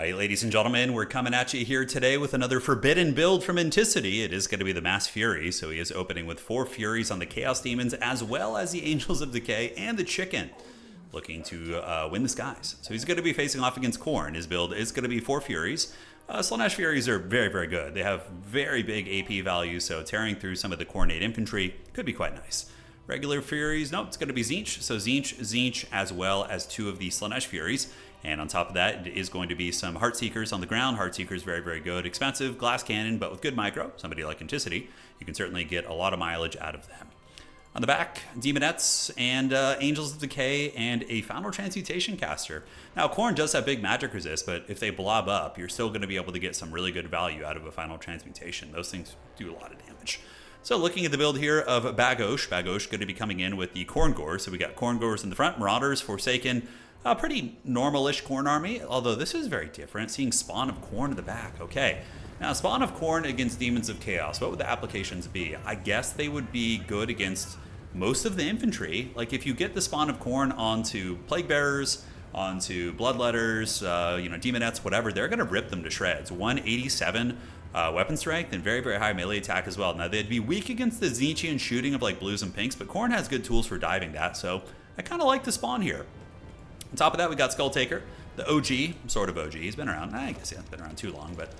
Alright, ladies and gentlemen, we're coming at you here today with another forbidden build from Anticity. It is going to be the Mass Fury, so he is opening with 4 Furies on the Chaos Demons, as well as the Angels of Decay and the Chicken, looking to win the skies. So he's going to be facing off against Khorne. His build is going to be 4 Furies. Slaanesh Furies are very, very good. They have very big AP values, so tearing through some of the Coordinate Infantry could be quite nice. Regular Furies, nope, it's going to be Tzeentch. So Tzeentch, as well as 2 of the Slaanesh Furies. And on top of that is going to be some Heartseekers on the ground. Heartseekers, very, very good. Expensive, glass cannon, but with good micro. Somebody like Anticity, you can certainly get a lot of mileage out of them. On the back, Demonettes and Angels of Decay and a Final Transmutation caster. Now, Khorne does have big magic resist, but if they blob up, you're still going to be able to get some really good value out of a Final Transmutation. Those things do a lot of damage. So looking at the build here of Bagosh going to be coming in with the Khorngors. So we got Khorngors in the front, Marauders, Forsaken, a pretty normal-ish Khorne army, although this is very different, seeing Spawn of Khorne in the back. Okay, now Spawn of Khorne against Demons of Chaos, what would the applications be? I guess they would be good against most of the infantry. Like if you get the Spawn of Khorne onto Plague Bearers, onto Bloodletters, Demonettes, whatever, they're going to rip them to shreds. 187 weapon strength and very, very high melee attack as well. Now they'd be weak against the Tzeentchian shooting of like blues and pinks, but Khorne has good tools for diving that, so I kind of like the Spawn here. On top of that, we got Skulltaker, the OG, sort of OG. He's been around, I guess he hasn't been around too long, but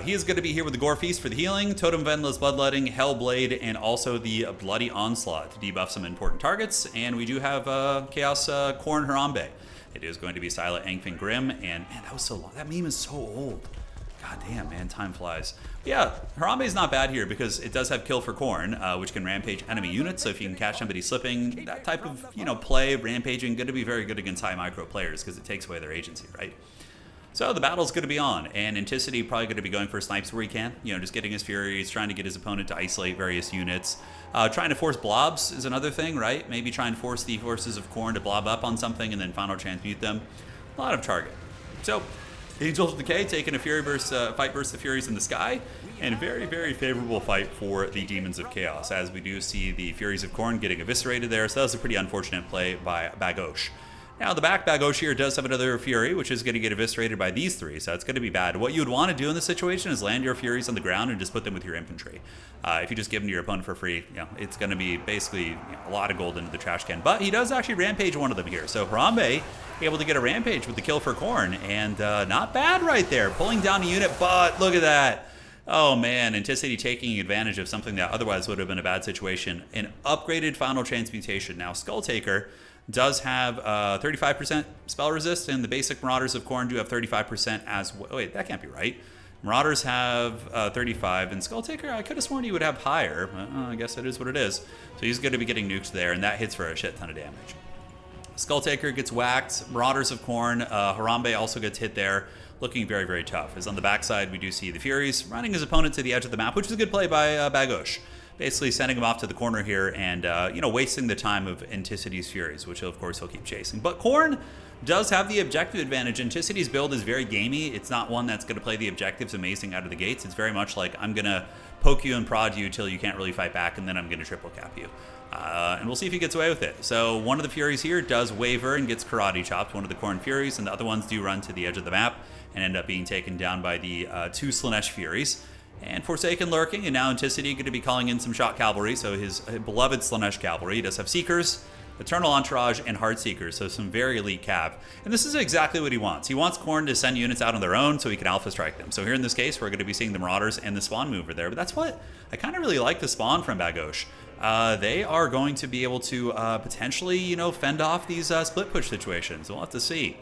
he is going to be here with the Gore Feast for the healing, Totem of Endless Bloodletting, Hellblade, and also the Bloody Onslaught to debuff some important targets. And we do have Chaos Khorne Harambe. It is going to be Silent Angfin Grim, and man, that was so long. That meme is so old. God damn, man, time flies. But yeah, Harambe is not bad here because it does have Kill for Khorne, which can rampage enemy units. So if you can catch somebody slipping, that type of play, rampaging, going to be very good against high micro players because it takes away their agency, right? So the battle's going to be on, and Anticity probably going to be going for snipes where he can. Just getting his Furies, trying to get his opponent to isolate various units. Trying to force blobs is another thing, right? Maybe try and force the forces of Khorne to blob up on something and then Final Transmute them. A lot of target. So Angels of Decay taking a fight versus the Furies in the sky, and very, very favorable fight for the Demons of Chaos, as we do see the Furies of Khorne getting eviscerated there, so that was a pretty unfortunate play by Bagosh. Now, the back Bagosh here does have another Fury, which is going to get eviscerated by these 3, so it's going to be bad. What you would want to do in this situation is land your Furies on the ground and just put them with your infantry. If you just give them to your opponent for free, it's going to be basically a lot of gold into the trash can. But he does actually rampage one of them here, so Harambe able to get a rampage with the Kill for Khorne, and not bad right there, pulling down a unit, but look at that. Oh man, Anticity taking advantage of something that otherwise would have been a bad situation. An upgraded Final Transmutation. Now, Skulltaker does have 35% spell resist, and the basic Marauders of Khorne do have 35% as well. Wait, that can't be right. Marauders have 35, and Skulltaker, I could have sworn he would have higher. I guess it is what it is. So he's going to be getting nuked there, and that hits for a shit ton of damage. Skulltaker gets whacked. Marauders of Khorne, Harambe also gets hit there, looking very, very tough. As on the backside, we do see the Furies running his opponent to the edge of the map, which is a good play by Bagosh. Basically sending him off to the corner here and, wasting the time of Anticity's Furies, which of course he'll keep chasing. But Khorne does have the objective advantage. Anticity's build is very gamey. It's not one that's going to play the objectives amazing out of the gates. It's very much like, I'm going to poke you and prod you till you can't really fight back, and then I'm going to triple cap you. And we'll see if he gets away with it. So one of the Furies here does waver and gets karate chopped, one of the Khorne Furies, and the other ones do run to the edge of the map and end up being taken down by the 2 Slaanesh Furies. And Forsaken lurking, and now Anticity going to be calling in some Shock Cavalry, so his beloved Slaanesh Cavalry. He does have Seekers, Eternal Entourage, and Heartseekers, so some very elite cav. And this is exactly what he wants. He wants Khorne to send units out on their own so he can alpha strike them. So here in this case, we're going to be seeing the Marauders and the Spawn mover there. But that's what I kind of really like the Spawn from Bagosh. They are going to be able to potentially, fend off these split push situations. We'll have to see.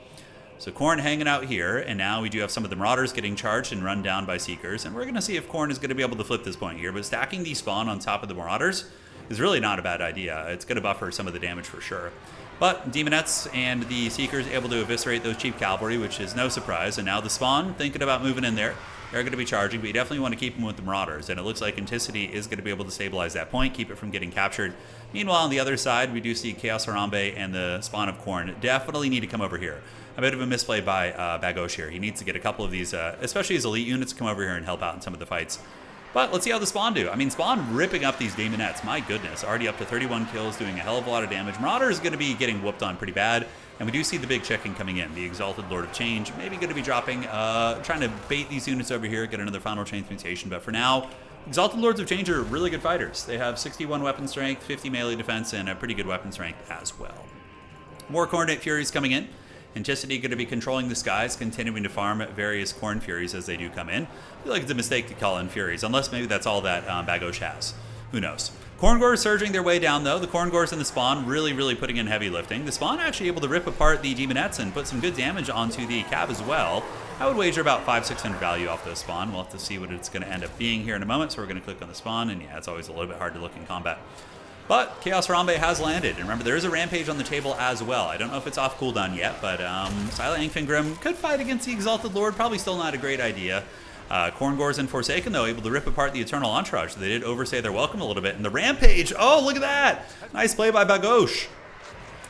So Khorne hanging out here, and now we do have some of the Marauders getting charged and run down by Seekers, and we're going to see if Khorne is going to be able to flip this point here, but stacking the Spawn on top of the Marauders is really not a bad idea. It's going to buffer some of the damage for sure. But Demonettes and the Seekers able to eviscerate those cheap cavalry, which is no surprise, and now the Spawn thinking about moving in there. They're going to be charging, but you definitely want to keep them with the Marauders, and it looks like Anticity is going to be able to stabilize that point, keep it from getting captured. Meanwhile, on the other side, we do see Chaos Harambe and the Spawn of Khorne definitely need to come over here. A bit of a misplay by Bagosh here. He needs to get a couple of these, especially his elite units, to come over here and help out in some of the fights. But let's see how the Spawn do. I mean, Spawn ripping up these Daemonettes. My goodness, already up to 31 kills, doing a hell of a lot of damage. Marauder is going to be getting whooped on pretty bad. And we do see the big chicken coming in. The Exalted Lord of Change. Maybe going to be dropping, trying to bait these units over here, get another final transmutation. But for now, Exalted Lords of Change are really good fighters. They have 61 weapon strength, 50 melee defense, and a pretty good weapon strength as well. More Coordinate Furies coming in. Anticity going to be controlling the skies, continuing to farm various Khorne Furies as they do come in. I feel like it's a mistake to call in Furies, unless maybe that's all that Bagosh has. Who knows? Khorngors surging their way down, though. The Khorngors and the Spawn really putting in heavy lifting. The Spawn actually able to rip apart the Daemonettes and put some good damage onto the Cab as well. I would wager about 500-600 value off the Spawn. We'll have to see what it's going to end up being here in a moment, so we're going to click on the Spawn, and yeah, it's always a little bit hard to look in combat. But Chaos Harambe has landed, and remember, there is a Rampage on the table as well. I don't know if it's off cooldown yet, but Silent Angfingrim could fight against the Exalted Lord. Probably still not a great idea. Khorngors and Forsaken, though, able to rip apart the Eternal Entourage. They did overstay their welcome a little bit. And the Rampage, oh, look at that! Nice play by Bagosh.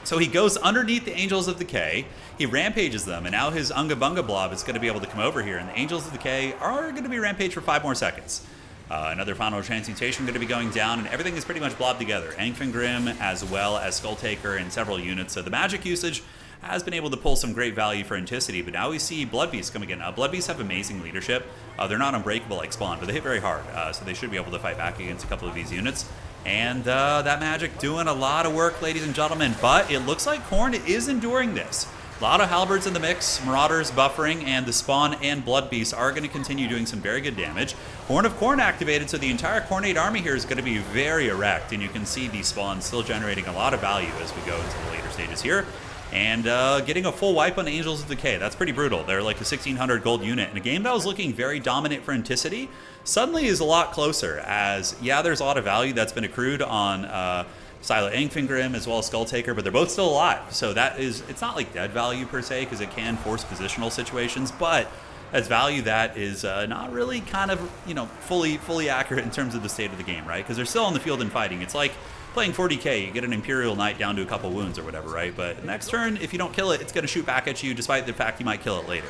So he goes underneath the Angels of Decay, he rampages them, and now his Unga Bunga Blob is going to be able to come over here, and the Angels of Decay are going to be rampaged for 5 more seconds. Another final transmutation going to be going down, and everything is pretty much blobbed together. Angfingrim as well as Skulltaker and several units. So the magic usage has been able to pull some great value for Anticity, but now we see Blood Beasts coming in. Blood Beasts have amazing leadership. They're not unbreakable like Spawn, but they hit very hard, so they should be able to fight back against a couple of these units. And that magic doing a lot of work, ladies and gentlemen, but it looks like Khorne is enduring this. A lot of halberds in the mix, Marauders buffering, and the Spawn and Blood Beasts are going to continue doing some very good damage. Horn of Khorne activated, so the entire Khornate army here is going to be very erect, and you can see the Spawn still generating a lot of value as we go into the later stages here. And getting a full wipe on Angels of Decay, that's pretty brutal. They're like a 1600 gold unit, and a game that was looking very dominant for Anticity suddenly is a lot closer, as, yeah, there's a lot of value that's been accrued on Silent Angfingrim as well as Skulltaker, but they're both still alive. So that is, it's not like dead value per se, because it can force positional situations, but as value that is not really kind of, you know, fully accurate in terms of the state of the game, right? Because they're still on the field and fighting. It's like playing 40k, you get an Imperial Knight down to a couple wounds or whatever, right? But next turn, if you don't kill it, it's going to shoot back at you, despite the fact you might kill it later,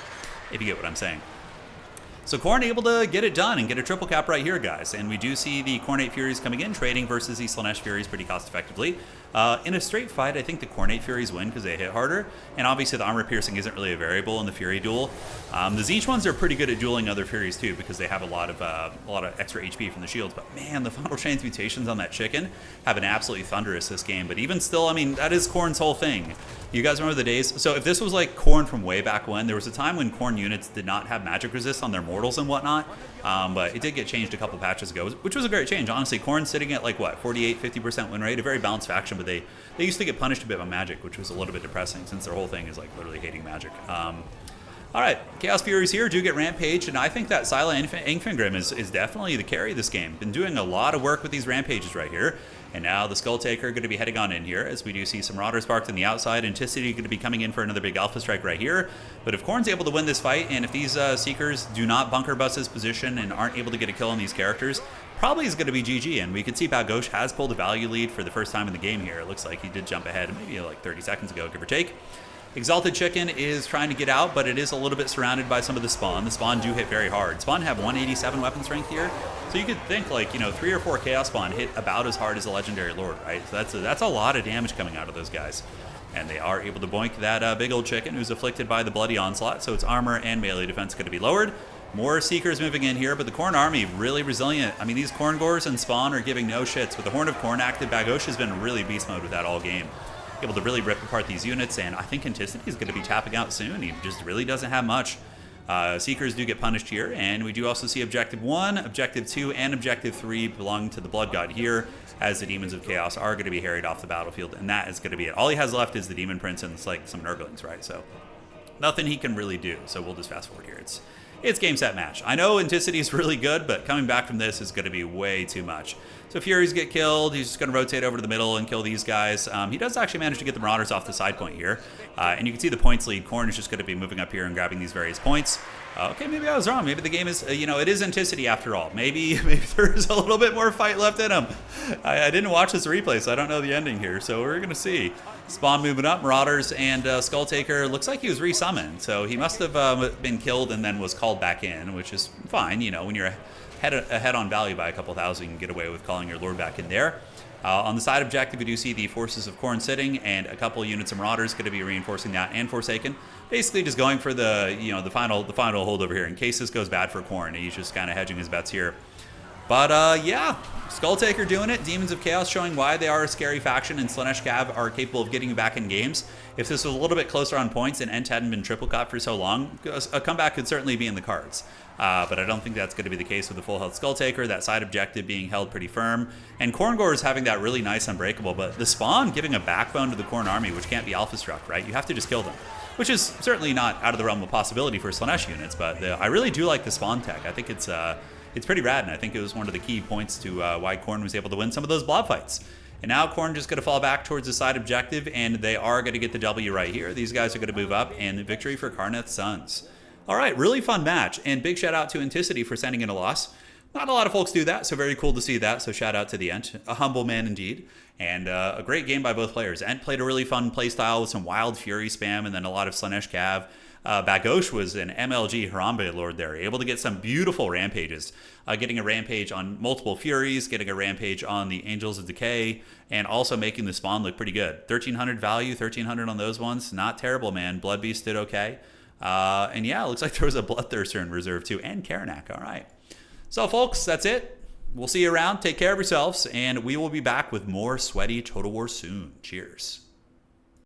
if you get what I'm saying. So Khorne able to get it done and get a triple cap right here, guys. And we do see the Khornate Furies coming in, trading versus the Slaanesh Furies pretty cost effectively. In a straight fight, I think the Khornate Furies win because they hit harder. And obviously the armor piercing isn't really a variable in the Fury duel. The Tzeentch ones are pretty good at dueling other Furies too, because they have a lot of extra HP from the shields. But man, the final transmutations on that chicken have been absolutely thunderous this game. But even still, I mean, that is Khorne's whole thing. You guys remember the days? So if this was like Khorne from way back when, there was a time when Khorne units did not have magic resist on their mortals and whatnot. But it did get changed a couple patches ago, which was a great change. Honestly, Khorne's sitting at like, what, 48, 50% win rate, a very balanced faction, but they used to get punished a bit by magic, which was a little bit depressing since their whole thing is like literally hating magic. All right, Chaos Furies here do get rampaged, and I think that Silent Angfingrim is definitely the carry of this game. Been doing a lot of work with these rampages right here. And now the Skulltaker going to be heading on in here, as we do see some Marauders parked on the outside. Anticity going to be coming in for another big Alpha Strike right here. But if Khorne's able to win this fight, and if these Seekers do not bunker bust his position and aren't able to get a kill on these characters, probably is going to be GG. And we can see Bagosh has pulled a value lead for the first time in the game here. It looks like he did jump ahead maybe like 30 seconds ago, give or take. Exalted Chicken is trying to get out, but it is a little bit surrounded by some of the Spawn. The Spawn do hit very hard. Spawn have 187 weapon strength here, so you could think like, you know, 3 or 4 Chaos Spawn hit about as hard as a Legendary Lord, right? So that's a lot of damage coming out of those guys. And they are able to boink that big old chicken who's afflicted by the Bloody Onslaught, so its armor and melee defense going to be lowered. More Seekers moving in here, but the Khorne army really resilient. I mean, these Khorngors and Spawn are giving no shits. With the Horn of Khorne active, Bagosh has been really beast mode with that all game. Able to really rip apart these units, and I think Anticity is going to be tapping out soon. He just really doesn't have much. Seekers do get punished here, and we do also see Objective 1, Objective 2, and Objective 3 belong to the Blood God here, as the Demons of Chaos are going to be harried off the battlefield, and that is going to be it. All he has left is the Demon Prince and like some Nurglings, right? So nothing he can really do, so we'll just fast forward here. It's game, set, match. I know Anticity is really good, but coming back from this is going to be way too much. So Furies get killed. He's just going to rotate over to the middle and kill these guys. He does actually manage to get the Marauders off the side point here. And you can see the points lead. Khorne is just going to be moving up here and grabbing these various points. Okay, maybe I was wrong. Maybe the game is, you know, it is Anticity after all. Maybe there's a little bit more fight left in him. I didn't watch this replay, so I don't know the ending here. So we're going to see. Spawn moving up, Marauders and Skulltaker. Looks like he was resummoned, so he must have been killed and then was called back in, which is fine. You know, when you're ahead on value by a couple thousand, you can get away with calling your Lord back in there. On the side objective, we do see the Forces of Khorne sitting, and a couple units of Marauders going to be reinforcing that, and Forsaken. Basically just going for the, the final hold over here in case this goes bad for Khorne. He's just kind of hedging his bets here. But yeah, Skulltaker doing it. Demons of Chaos showing why they are a scary faction, and Slaanesh Cav are capable of getting you back in games. If this was a little bit closer on points and Ent hadn't been triple cut for so long, a comeback could certainly be in the cards. But I don't think that's going to be the case with the full health Skulltaker. That side objective being held pretty firm. And Khorngor is having that really nice Unbreakable, but the spawn giving a backbone to the Khorne army, which can't be alpha struck, right? You have to just kill them, which is certainly not out of the realm of possibility for Slaanesh units, but I really do like the spawn tech. I think it's pretty rad, and I think it was one of the key points to why Khorne was able to win some of those blob fights. And now Khorne just going to fall back towards the side objective, and they are going to get the W right here. These guys are going to move up, and the victory for Karneth's Sons. All right, really fun match, and big shout out to Inticity for sending in a loss. Not a lot of folks do that, so very cool to see that, so shout out to the Ent. A humble man indeed, and a great game by both players. Ent played a really fun playstyle with some Wild Fury spam, and then a lot of Slaanesh Cav. Bagosh was an MLG Harambe Lord there, able to get some beautiful rampages, getting a rampage on multiple Furies, getting a rampage on the Angels of Decay, and also making the spawn look pretty good. 1300 value, 1300 on those ones, not terrible, man. Blood Beast did okay. And yeah, it looks like there was a Bloodthirster in reserve too, and Karanak. All right. So folks, that's it. We'll see you around. Take care of yourselves, and we will be back with more sweaty Total War soon. Cheers.